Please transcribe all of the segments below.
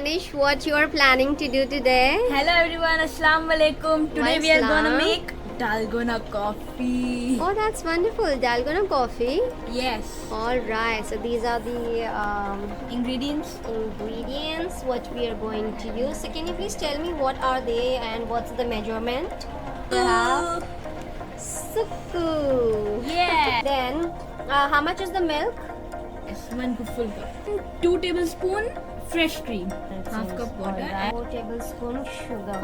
Danish, what you are planning to do today? Hello everyone, Assalamu alaikum. Today we are gonna Assalam. make dalgona coffee. Oh, that's wonderful. Dalgona coffee. Yes. All right. So these are the Ingredients. ingredients what we are going to use. So can you please tell me what are they and what's the measurement? We have Suku. Yeah. Then how much is the milk? Yes, 1 full cup. 2 tablespoon fresh cream. Half cup water. Alright, 4 tablespoon sugar.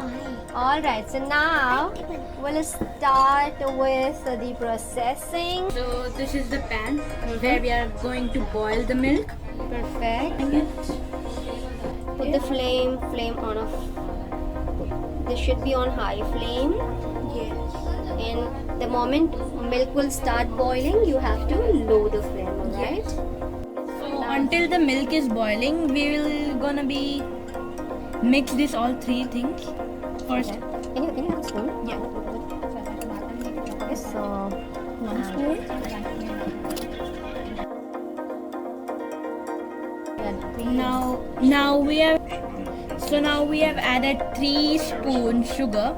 Alright, so now we'll start with the processing. So this is the pan where we are going to boil the milk. Perfect. Put the flame on off. This should be on high flame. Yes. And the moment milk will start boiling, you have to lower the flame, alright? So until the milk is boiling, we will gonna be mix this all 3 things first. Can you have a spoon? Yeah. Okay, so 1 spoon. Now we have added 3 spoons sugar.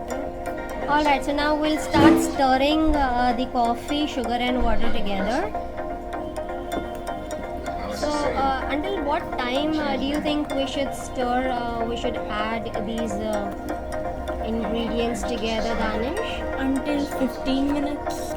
Alright, so now we'll start stirring the coffee, sugar and water together. So until what time do you think we should stir, we should add these ingredients together, Danish? Until 15 minutes.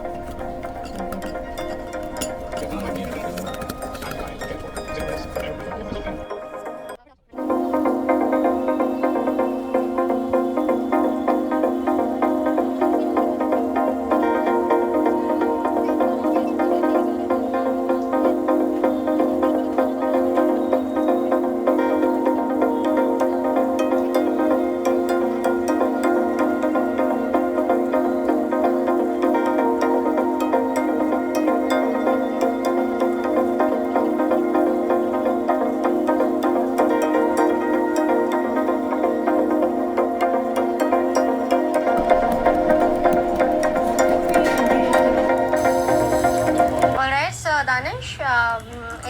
Alright, so Danish,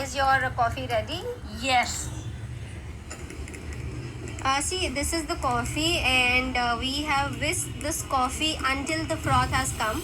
is your coffee ready? Yes. See, this is the coffee and we have whisked this coffee until the froth has come.